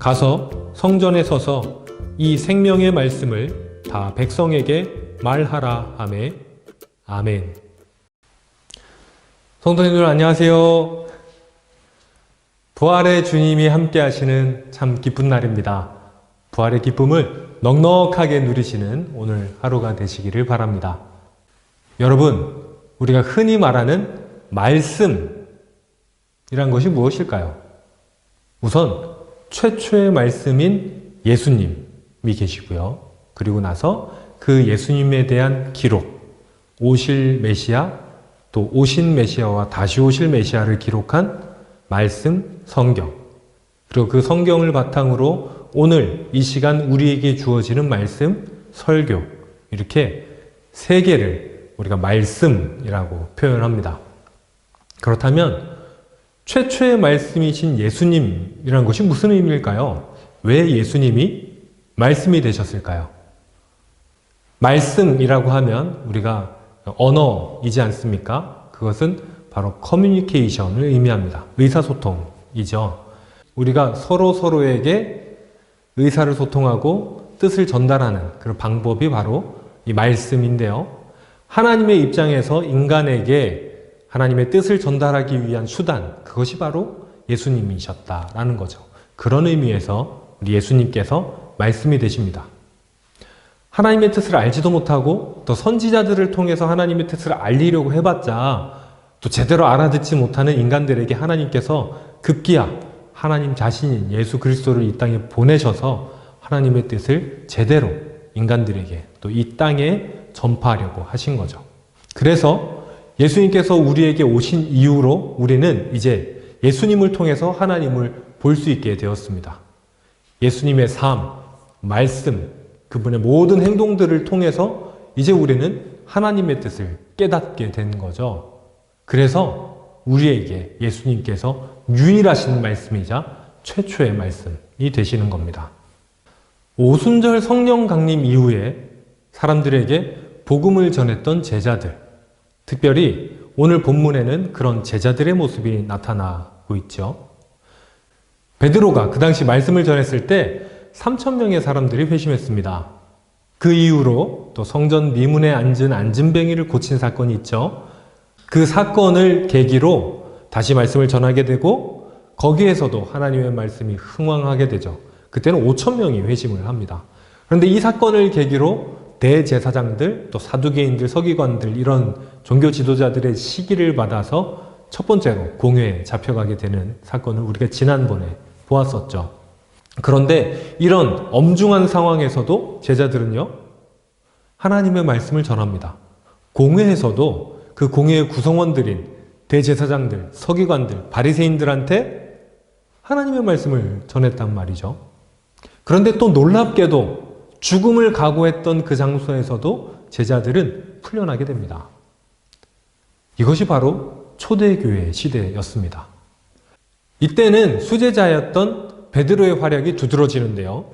가서 성전에 서서 이 생명의 말씀을 다 백성에게 말하라 하매 아멘. 성도님들 안녕하세요. 부활의 주님이 함께 하시는 참 기쁜 날입니다. 부활의 기쁨을 넉넉하게 누리시는 오늘 하루가 되시기를 바랍니다. 여러분, 우리가 흔히 말하는 말씀이란 것이 무엇일까요? 우선 최초의 말씀인 예수님이 계시고요. 그리고 나서 그 예수님에 대한 기록, 오실 메시아, 또 오신 메시아와 다시 오실 메시아를 기록한 말씀, 성경, 그리고 그 성경을 바탕으로 오늘 이 시간 우리에게 주어지는 말씀, 설교, 이렇게 세 개를 우리가 말씀이라고 표현합니다. 그렇다면 최초의 말씀이신 예수님이라는 것이 무슨 의미일까요? 왜 예수님이 말씀이 되셨을까요? 말씀이라고 하면 우리가 언어이지 않습니까? 그것은 바로 커뮤니케이션을 의미합니다. 의사소통이죠. 우리가 서로에게 의사를 소통하고 뜻을 전달하는 그런 방법이 바로 이 말씀인데요. 하나님의 입장에서 인간에게 하나님의 뜻을 전달하기 위한 수단, 그것이 바로 예수님이셨다라는 거죠. 그런 의미에서 우리 예수님께서 말씀이 되십니다. 하나님의 뜻을 알지도 못하고 또 선지자들을 통해서 하나님의 뜻을 알리려고 해봤자 또 제대로 알아듣지 못하는 인간들에게 하나님께서 급기야 하나님 자신인 예수 그리스도를 이 땅에 보내셔서 하나님의 뜻을 제대로 인간들에게 또 이 땅에 전파하려고 하신 거죠. 그래서 예수님께서 우리에게 오신 이후로 우리는 이제 예수님을 통해서 하나님을 볼 수 있게 되었습니다. 예수님의 삶, 말씀, 그분의 모든 행동들을 통해서 이제 우리는 하나님의 뜻을 깨닫게 된 거죠. 그래서 우리에게 예수님께서 유일하신 말씀이자 최초의 말씀이 되시는 겁니다. 오순절 성령 강림 이후에 사람들에게 복음을 전했던 제자들, 특별히 오늘 본문에는 그런 제자들의 모습이 나타나고 있죠. 베드로가 그 당시 말씀을 전했을 때 3,000명의 사람들이 회심했습니다. 그 이후로 또 성전 미문에 앉은 안진뱅이를 고친 사건이 있죠. 그 사건을 계기로 다시 말씀을 전하게 되고 거기에서도 하나님의 말씀이 흥왕하게 되죠. 그때는 5,000명이 회심을 합니다. 그런데 이 사건을 계기로 대제사장들, 또 사두개인들, 서기관들 이런 종교 지도자들의 시기를 받아서 첫 번째로 공회에 잡혀가게 되는 사건을 우리가 지난번에 보았었죠. 그런데 이런 엄중한 상황에서도 제자들은요, 하나님의 말씀을 전합니다. 공회에서도 그 공회의 구성원들인 대제사장들, 서기관들, 바리새인들한테 하나님의 말씀을 전했단 말이죠. 그런데 또 놀랍게도 죽음을 각오했던 그 장소에서도 제자들은 풀려나게 됩니다. 이것이 바로 초대교회 시대였습니다. 이때는 수제자였던 베드로의 활약이 두드러지는데요.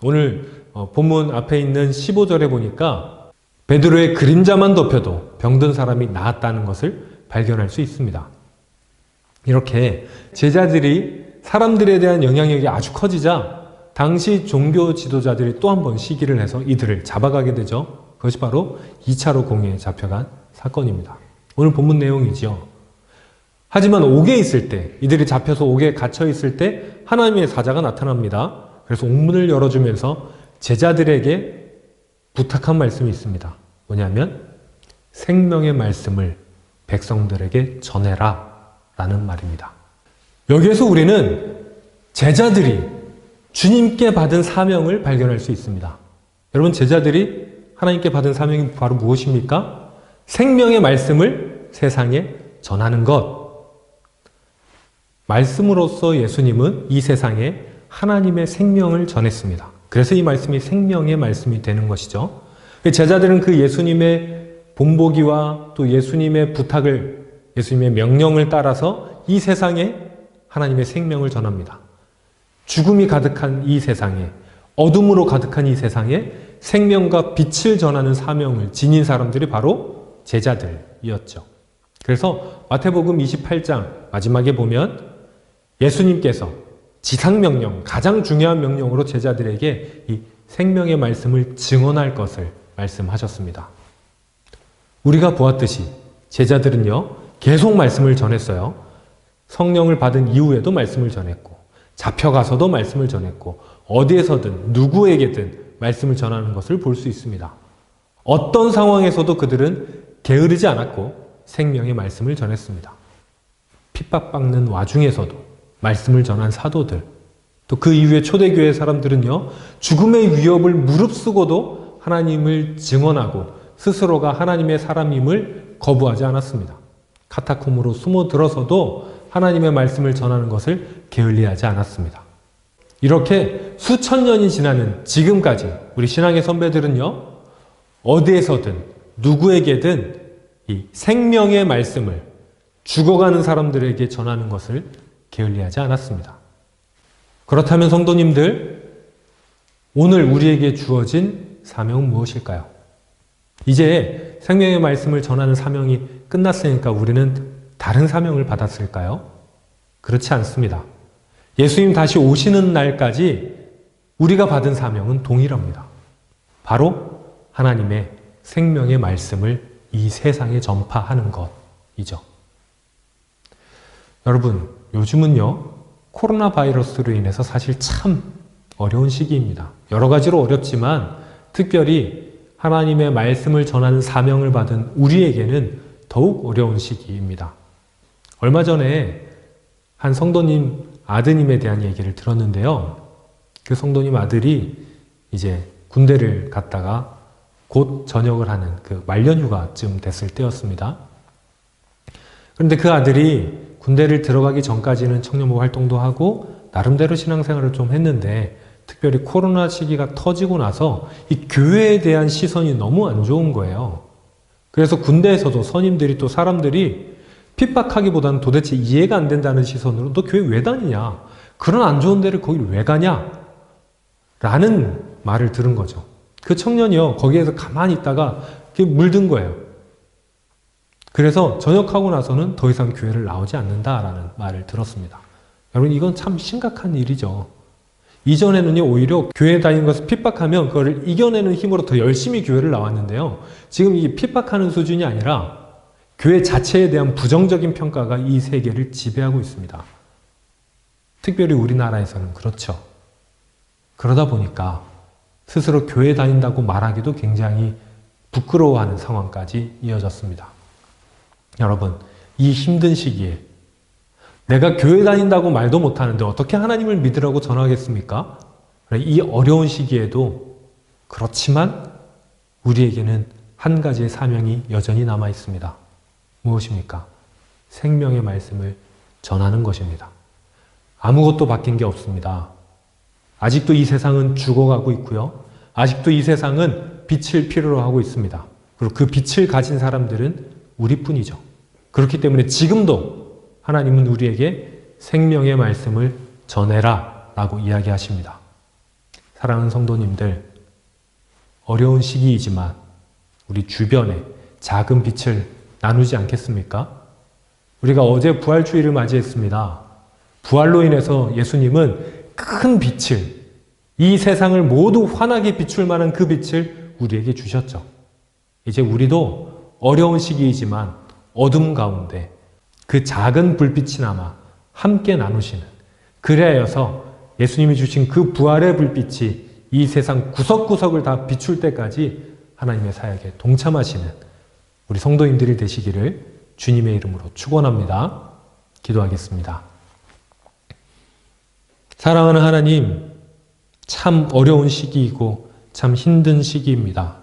오늘 본문 앞에 있는 15절에 보니까 베드로의 그림자만 덮여도 병든 사람이 나았다는 것을 발견할 수 있습니다. 이렇게 제자들이 사람들에 대한 영향력이 아주 커지자 당시 종교 지도자들이 또 한 번 시기를 해서 이들을 잡아가게 되죠. 그것이 바로 2차로 공회에 잡혀간 사건입니다. 오늘 본문 내용이죠. 하지만 옥에 있을 때, 이들이 잡혀서 옥에 갇혀 있을 때 하나님의 사자가 나타납니다. 그래서 옥문을 열어주면서 제자들에게 부탁한 말씀이 있습니다. 뭐냐면 생명의 말씀을 백성들에게 전해라 라는 말입니다. 여기에서 우리는 제자들이 주님께 받은 사명을 발견할 수 있습니다. 여러분, 제자들이 하나님께 받은 사명이 바로 무엇입니까? 생명의 말씀을 세상에 전하는 것. 말씀으로써 예수님은 이 세상에 하나님의 생명을 전했습니다. 그래서 이 말씀이 생명의 말씀이 되는 것이죠. 제자들은 그 예수님의 본보기와 또 예수님의 부탁을, 예수님의 명령을 따라서 이 세상에 하나님의 생명을 전합니다. 죽음이 가득한 이 세상에, 어둠으로 가득한 이 세상에 생명과 빛을 전하는 사명을 지닌 사람들이 바로 제자들이었죠. 그래서 마태복음 28장 마지막에 보면 예수님께서 지상명령, 가장 중요한 명령으로 제자들에게 이 생명의 말씀을 증언할 것을 말씀하셨습니다. 우리가 보았듯이 제자들은요, 계속 말씀을 전했어요. 성령을 받은 이후에도 말씀을 전했고, 잡혀가서도 말씀을 전했고, 어디에서든 누구에게든 말씀을 전하는 것을 볼 수 있습니다. 어떤 상황에서도 그들은 게으르지 않았고 생명의 말씀을 전했습니다. 핍박받는 와중에서도 말씀을 전한 사도들, 또 그 이후에 초대교회 사람들은요, 죽음의 위협을 무릅쓰고도 하나님을 증언하고 스스로가 하나님의 사람임을 거부하지 않았습니다. 카타콤으로 숨어들어서도 하나님의 말씀을 전하는 것을 게을리하지 않았습니다. 이렇게 수천 년이 지나는 지금까지 우리 신앙의 선배들은요, 어디에서든 누구에게든 이 생명의 말씀을 죽어가는 사람들에게 전하는 것을 게을리하지 않았습니다. 그렇다면 성도님들, 오늘 우리에게 주어진 사명은 무엇일까요? 이제 생명의 말씀을 전하는 사명이 끝났으니까 우리는 다른 사명을 받았을까요? 그렇지 않습니다. 예수님 다시 오시는 날까지 우리가 받은 사명은 동일합니다. 바로 하나님의 생명의 말씀을 이 세상에 전파하는 것이죠. 여러분, 요즘은요, 코로나 바이러스로 인해서 사실 참 어려운 시기입니다. 여러 가지로 어렵지만 특별히 하나님의 말씀을 전하는 사명을 받은 우리에게는 더욱 어려운 시기입니다. 얼마 전에 한 성도님 아드님에 대한 얘기를 들었는데요. 그 성도님 아들이 이제 군대를 갔다가 곧 전역을 하는 그 말년휴가쯤 됐을 때였습니다. 그런데 그 아들이 군대를 들어가기 전까지는 청년부 활동도 하고 나름대로 신앙생활을 좀 했는데 특별히 코로나 시기가 터지고 나서 이 교회에 대한 시선이 너무 안 좋은 거예요. 그래서 군대에서도 선임들이 또 사람들이 핍박하기보다는 도대체 이해가 안 된다는 시선으로 너 교회 왜 다니냐? 그런 안 좋은 데를 거길 왜 가냐? 라는 말을 들은 거죠. 그 청년이요, 거기에서 가만히 있다가 물든 거예요. 그래서 전역하고 나서는 더 이상 교회를 나오지 않는다라는 말을 들었습니다. 여러분, 이건 참 심각한 일이죠. 이전에는요, 오히려 교회 다니는 것을 핍박하면 그거를 이겨내는 힘으로 더 열심히 교회를 나왔는데요. 지금 이게 핍박하는 수준이 아니라 교회 자체에 대한 부정적인 평가가 이 세계를 지배하고 있습니다. 특별히 우리나라에서는 그렇죠. 그러다 보니까 스스로 교회 다닌다고 말하기도 굉장히 부끄러워하는 상황까지 이어졌습니다. 여러분, 이 힘든 시기에 내가 교회 다닌다고 말도 못하는데 어떻게 하나님을 믿으라고 전하겠습니까? 이 어려운 시기에도 그렇지만 우리에게는 한 가지의 사명이 여전히 남아 있습니다. 무엇입니까? 생명의 말씀을 전하는 것입니다. 아무것도 바뀐 게 없습니다. 아직도 이 세상은 죽어가고 있고요. 아직도 이 세상은 빛을 필요로 하고 있습니다. 그리고 그 빛을 가진 사람들은 우리뿐이죠. 그렇기 때문에 지금도 하나님은 우리에게 생명의 말씀을 전해라 라고 이야기하십니다. 사랑하는 성도님들, 어려운 시기이지만 우리 주변에 작은 빛을 나누지 않겠습니까? 우리가 어제 부활주의를 맞이했습니다. 부활로 인해서 예수님은 큰 빛을, 이 세상을 모두 환하게 비출 만한 그 빛을 우리에게 주셨죠. 이제 우리도 어려운 시기이지만 어둠 가운데 그 작은 불빛이나마 함께 나누시는, 그래야여서 예수님이 주신 그 부활의 불빛이 이 세상 구석구석을 다 비출 때까지 하나님의 사역에 동참하시는 우리 성도님들이 되시기를 주님의 이름으로 축원합니다. 기도하겠습니다. 사랑하는 하나님, 참 어려운 시기이고 참 힘든 시기입니다.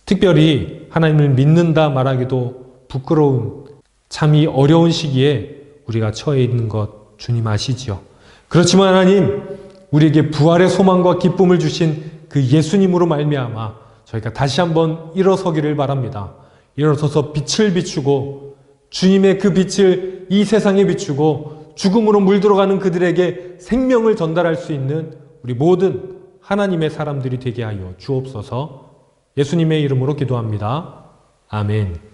특별히 하나님을 믿는다 말하기도 부끄러운 참 이 어려운 시기에 우리가 처해 있는 것 주님 아시지요. 그렇지만 하나님, 우리에게 부활의 소망과 기쁨을 주신 그 예수님으로 말미암아 저희가 다시 한번 일어서기를 바랍니다. 일어서서 빛을 비추고 주님의 그 빛을 이 세상에 비추고 죽음으로 물들어가는 그들에게 생명을 전달할 수 있는 우리 모든 하나님의 사람들이 되게 하여 주옵소서. 예수님의 이름으로 기도합니다. 아멘.